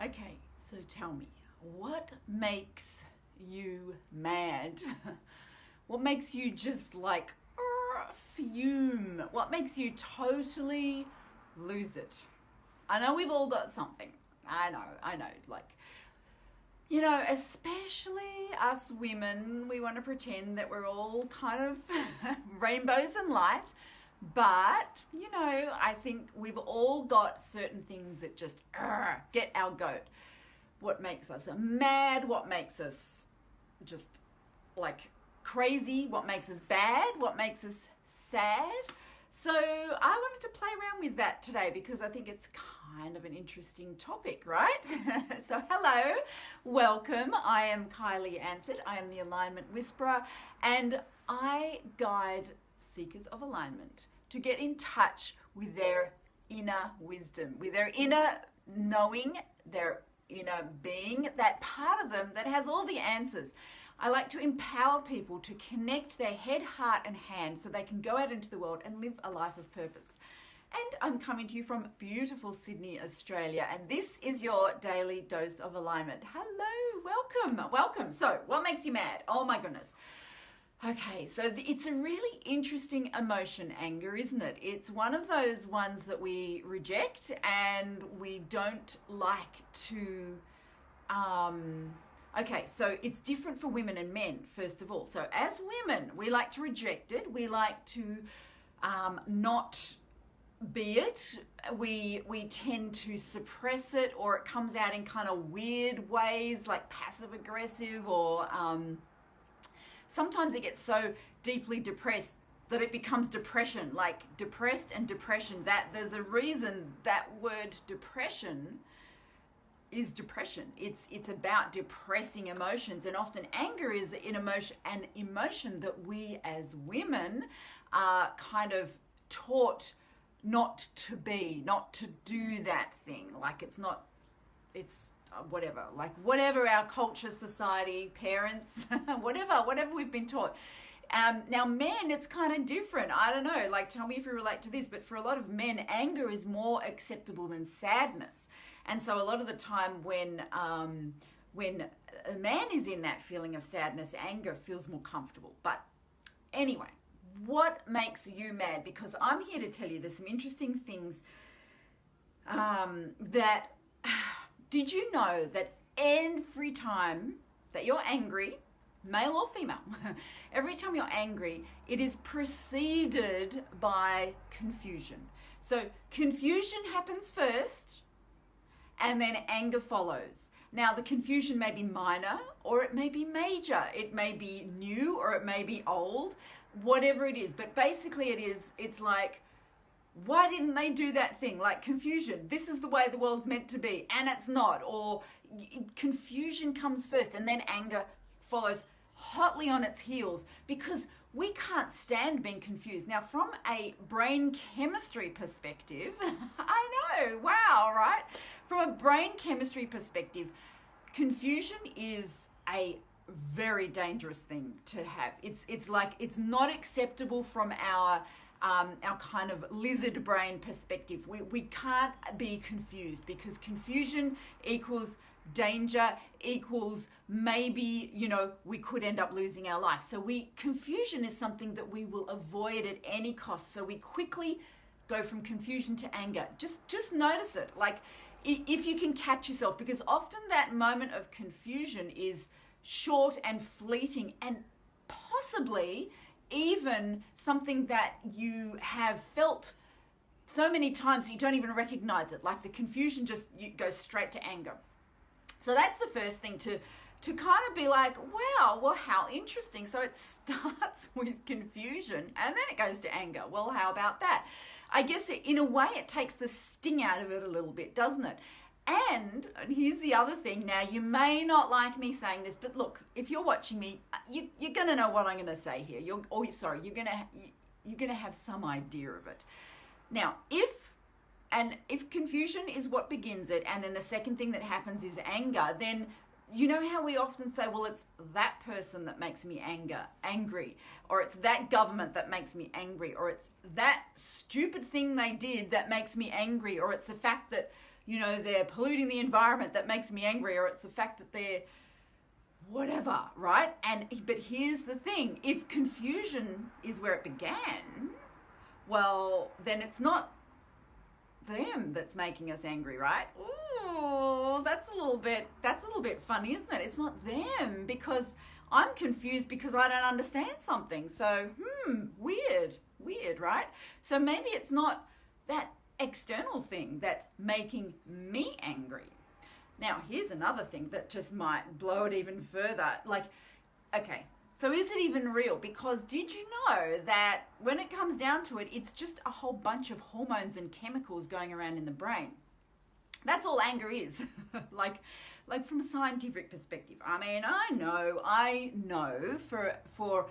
Okay, so tell me, what makes you mad? What makes you just like fume? What makes you totally lose it? I know we've all got something. I know. Especially us women, we want to pretend that we're all kind of rainbows and light. But, I think we've all got certain things that just get our goat. What makes us mad, what makes us just like crazy, what makes us bad, what makes us sad. So I wanted to play around with that today because I think it's kind of an interesting topic, right? So hello, welcome. I am Kylie Ansett. I am the Alignment Whisperer, and I guide seekers of alignment to get in touch with their inner wisdom, with their inner knowing, their inner being, that part of them that has all the answers. I like to empower people to connect their head, heart, and hand so they can go out into the world and live a life of purpose. And I'm coming to you from beautiful Sydney, Australia, and this is your daily dose of alignment. Hello, welcome. So, what makes you mad? Oh my goodness. Okay, so it's a really interesting emotion, anger, isn't it? It's one of those ones that we reject and we don't like to... Okay, so it's different for women and men, first of all. So as women, we like to reject it. We like to not be it. We tend to suppress it, or it comes out in kind of weird ways, like passive aggressive, or... sometimes it gets so deeply depressed that it becomes depression, like depressed and depression. That there's a reason that word depression is depression. It's about depressing emotions, and often anger is an emotion that we as women are kind of taught not to be, not to do that thing. Like it's whatever our culture, society, parents, whatever we've been taught. Now men, it's kind of different. I don't know, like tell me if you relate to this, but for a lot of men, anger is more acceptable than sadness. And so a lot of the time when a man is in that feeling of sadness, anger feels more comfortable. But anyway, what makes you mad? Because I'm here to tell you there's some interesting things that... Did you know that every time that you're angry, male or female, every time you're angry, it is preceded by confusion. So confusion happens first, and then anger follows. Now the confusion may be minor or it may be major. It may be new or it may be old, whatever it is. But basically it's like, why didn't they do that thing? Like confusion. This is the way the world's meant to be, and it's not. Or confusion comes first, and then anger follows hotly on its heels, because we can't stand being confused. Now, from a brain chemistry perspective, I know, wow, right? From a brain chemistry perspective, confusion is a very dangerous thing to have. It's like, it's not acceptable from our kind of lizard brain perspective. We can't be confused, because confusion equals danger, equals maybe, we could end up losing our life. So confusion is something that we will avoid at any cost. So we quickly go from confusion to anger. Just notice it. Like if you can catch yourself, because often that moment of confusion is short and fleeting, and possibly even something that you have felt so many times you don't even recognize it. Like the confusion just goes straight to anger. So that's the first thing, to kind of be like, wow, well, how interesting. So it starts with confusion and then it goes to anger. Well, how about that? I guess in a way it takes the sting out of it a little bit, doesn't it? And here's the other thing. Now, you may not like me saying this, but look, if you're watching me, you're going to know what I'm going to say here. You're going to have some idea of it. Now, if confusion is what begins it, and then the second thing that happens is anger, then you know how we often say, well, it's that person that makes me angry, or it's that government that makes me angry, or it's that stupid thing they did that makes me angry, or it's the fact that they're polluting the environment that makes me angry, or it's the fact that they're whatever, right? But here's the thing, if confusion is where it began, well, then it's not them that's making us angry, right? Ooh, that's a little bit funny, isn't it? It's not them, because I'm confused because I don't understand something. So, weird, right? So maybe it's not that external thing that's making me angry. Now, here's another thing that just might blow it even further. Like, okay, so is it even real? Because did you know that when it comes down to it, it's just a whole bunch of hormones and chemicals going around in the brain? That's all anger is. like from a scientific perspective. I mean, I know for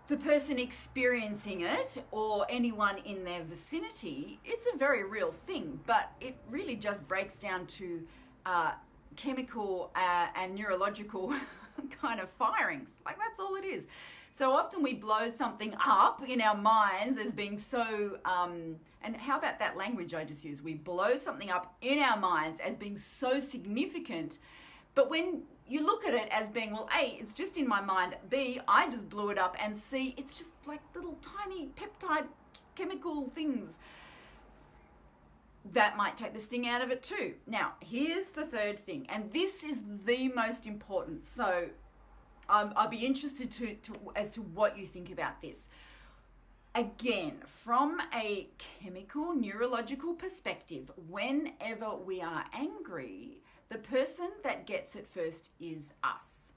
the person experiencing it or anyone in their vicinity, it's a very real thing, but it really just breaks down to chemical and neurological kind of firings. Like, that's all it is. So often we blow something up in our minds as being so, and how about that language I just used? We blow something up in our minds as being so significant, but when you look at it as being, well, A, it's just in my mind, B, I just blew it up, and C, it's just like little tiny peptide chemical things, that might take the sting out of it too. Now, here's the third thing, and this is the most important. So I'll be interested as to what you think about this. Again, from a chemical, neurological perspective, whenever we are angry, the person that gets it first is us.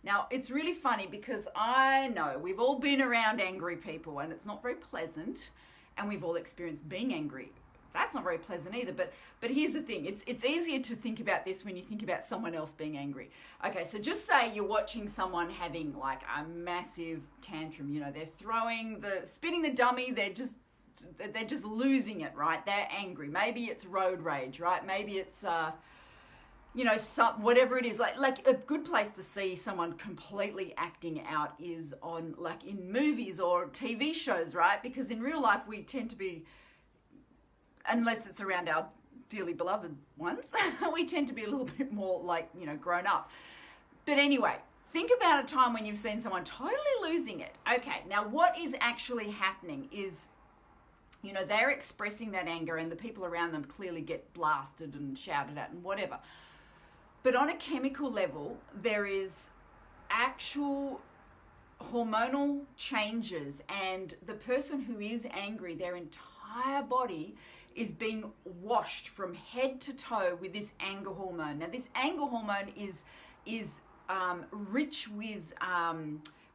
Now, it's really funny because I know we've all been around angry people and it's not very pleasant, and we've all experienced being angry. That's not very pleasant either, but here's the thing. It's easier to think about this when you think about someone else being angry. Okay, so just say you're watching someone having like a massive tantrum. They're spinning the dummy. They're just losing it, right? They're angry. Maybe it's road rage, right? Maybe it's whatever it is. Like a good place to see someone completely acting out is on, like, in movies or TV shows, right? Because in real life we tend to be, unless it's around our dearly beloved ones, we tend to be a little bit more like, grown up. But anyway, think about a time when you've seen someone totally losing it. Okay, now what is actually happening is, they're expressing that anger and the people around them clearly get blasted and shouted at and whatever. But on a chemical level, there is actual hormonal changes, and the person who is angry, their entire body is being washed from head to toe with this anger hormone. Now, this anger hormone is rich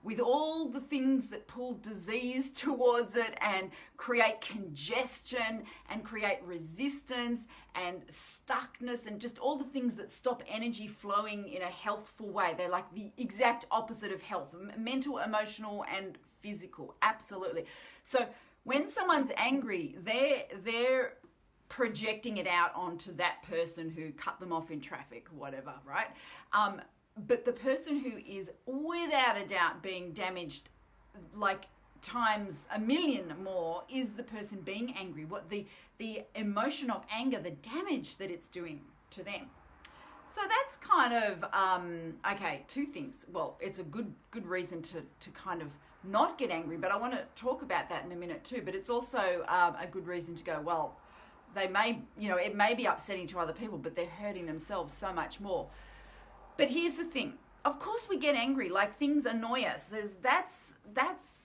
with all the things that pull disease towards it and create congestion and create resistance and stuckness and just all the things that stop energy flowing in a healthful way. They're like the exact opposite of health, mental, emotional, and physical. Absolutely. So when someone's angry, they're projecting it out onto that person who cut them off in traffic, whatever, right? But the person who is without a doubt being damaged like times a million more is the person being angry. What the emotion of anger, the damage that it's doing to them. So that's kind of, okay, two things. Well, it's a good reason to kind of not get angry, but I want to talk about that in a minute too. But it's also a good reason to go, well, they may, it may be upsetting to other people, but they're hurting themselves so much more. But here's the thing. Of course we get angry, like things annoy us. That's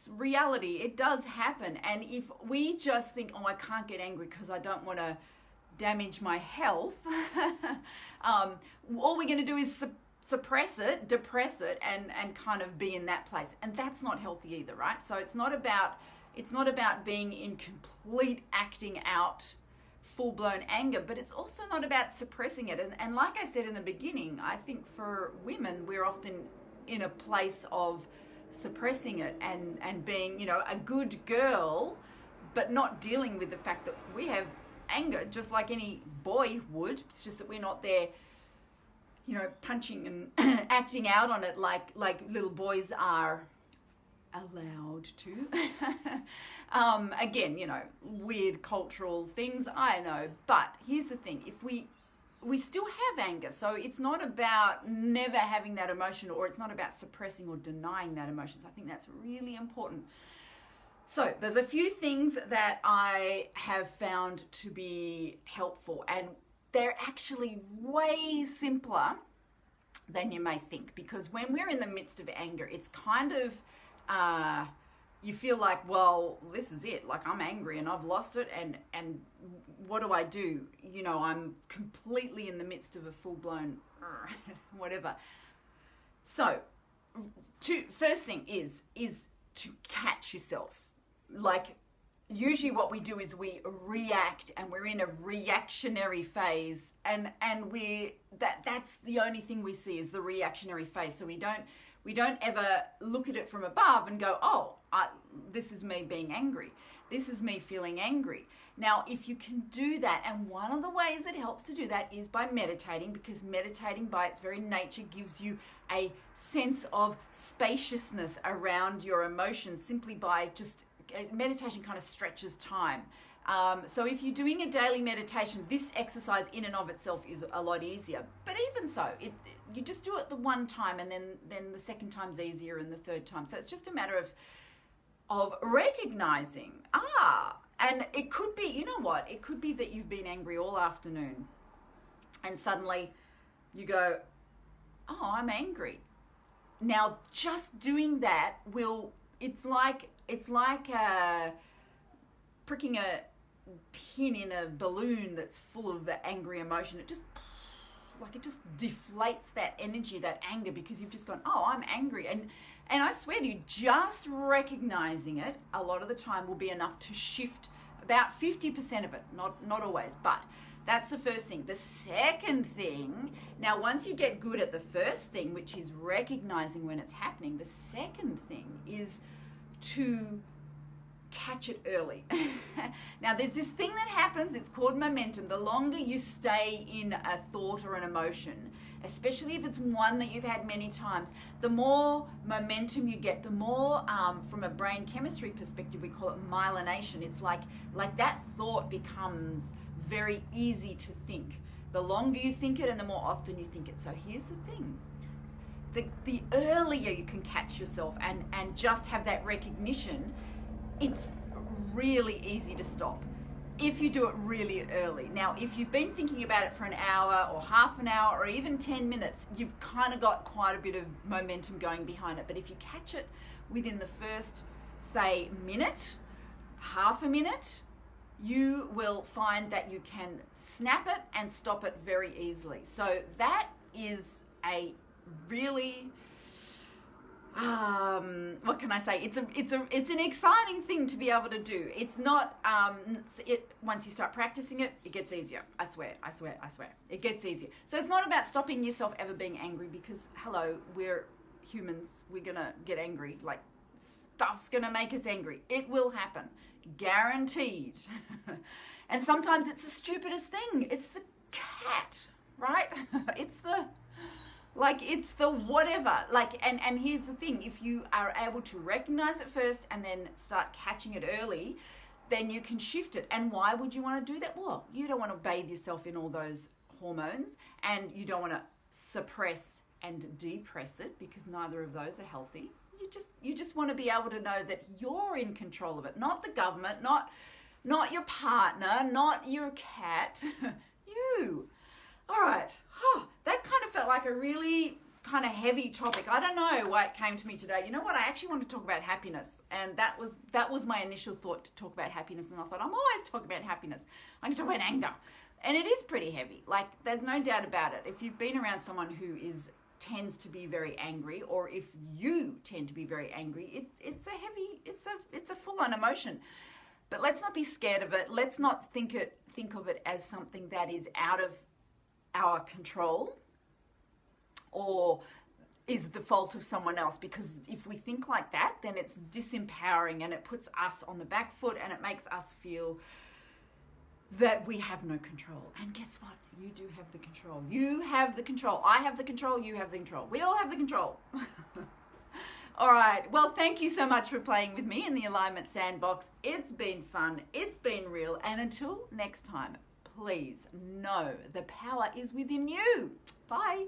reality. It does happen. And if we just think, oh, I can't get angry because I don't want to damage my health, all we're going to do is suppress it, depress it, and kind of be in that place. And that's not healthy either, right? So it's not about being in complete acting out full-blown anger, but it's also not about suppressing it. And like I said in the beginning, I think for women, we're often in a place of suppressing it and being, a good girl, but not dealing with the fact that we have anger just like any boy would. It's just that we're not there, punching and acting out on it like little boys are allowed to. Again, weird cultural things, I know. But here's the thing, if we still have anger, so it's not about never having that emotion, or it's not about suppressing or denying that emotion. So I think that's really important. So there's a few things that I have found to be helpful, and they're actually way simpler than you may think, because when we're in the midst of anger, it's kind of, you feel like, well, this is it. Like, I'm angry and I've lost it, and what do I do? I'm completely in the midst of a full-blown whatever. So, first thing is to catch yourself. Like, usually what we do is we react, and we're in a reactionary phase, and that's the only thing we see is the reactionary phase. So we don't ever look at it from above and go, oh, this is me being angry. This is me feeling angry. Now, if you can do that, and one of the ways it helps to do that is by meditating, because meditating by its very nature gives you a sense of spaciousness around your emotions, simply by just meditation kind of stretches time. So if you're doing a daily meditation, this exercise in and of itself is a lot easier. But even so, you just do it the one time, and then the second time's easier, and the third time. So it's just a matter of recognizing, and it could be, it could be that you've been angry all afternoon, and suddenly you go, oh, I'm angry. Now, just doing that it's like pricking a pin in a balloon that's full of the angry emotion. It just deflates that energy, that anger, because you've just gone, oh, I'm angry. And I swear to you, just recognizing it a lot of the time will be enough to shift about 50% of it, not always, but that's the first thing. The second thing, now once you get good at the first thing, which is recognizing when it's happening, the second thing is to catch it early. Now, there's this thing that happens, it's called momentum. The longer you stay in a thought or an emotion, especially if it's one that you've had many times, the more momentum you get, the more, from a brain chemistry perspective, we call it myelination. It's like that thought becomes very easy to think. The longer you think it and the more often you think it. So here's the thing. The earlier you can catch yourself and just have that recognition, it's really easy to stop if you do it really early. Now, if you've been thinking about it for an hour or half an hour or even 10 minutes, you've kind of got quite a bit of momentum going behind it. But if you catch it within the first, say, minute, half a minute, you will find that you can snap it and stop it very easily. So that is a really, what can I say? It's an exciting thing to be able to do. It's not, once you start practicing it, it gets easier. I swear. It gets easier. So it's not about stopping yourself ever being angry, because hello, we're humans. We're gonna get angry. Like, stuff's gonna make us angry. It will happen. Guaranteed. And sometimes it's the stupidest thing. It's the cat, right? It's the whatever. And here's the thing. If you are able to recognize it first and then start catching it early, then you can shift it. And why would you want to do that? Well, you don't want to bathe yourself in all those hormones, and you don't want to suppress and depress it, because neither of those are healthy. You just want to be able to know that you're in control of it, not the government, not your partner, not your cat, you. All right. That kind of felt like a really kind of heavy topic. I don't know why it came to me today. You know what? I actually wanted to talk about happiness, and that was my initial thought, to talk about happiness. And I thought, I'm always talking about happiness. I can talk about anger, and it is pretty heavy. Like, there's no doubt about it. If you've been around someone who tends to be very angry, or if you tend to be very angry, it's a full-on emotion. But let's not be scared of it. Let's not think of it as something that is out of our control or is the fault of someone else, because if we think like that, then it's disempowering, and it puts us on the back foot, and it makes us feel that we have no control. And guess what? You do have the control. You have the control. I have the control. You have the control. We all have the control. All right. Well, thank you so much for playing with me in the Alignment Sandbox. It's been fun. It's been real. And until next time, please know the power is within you. Bye.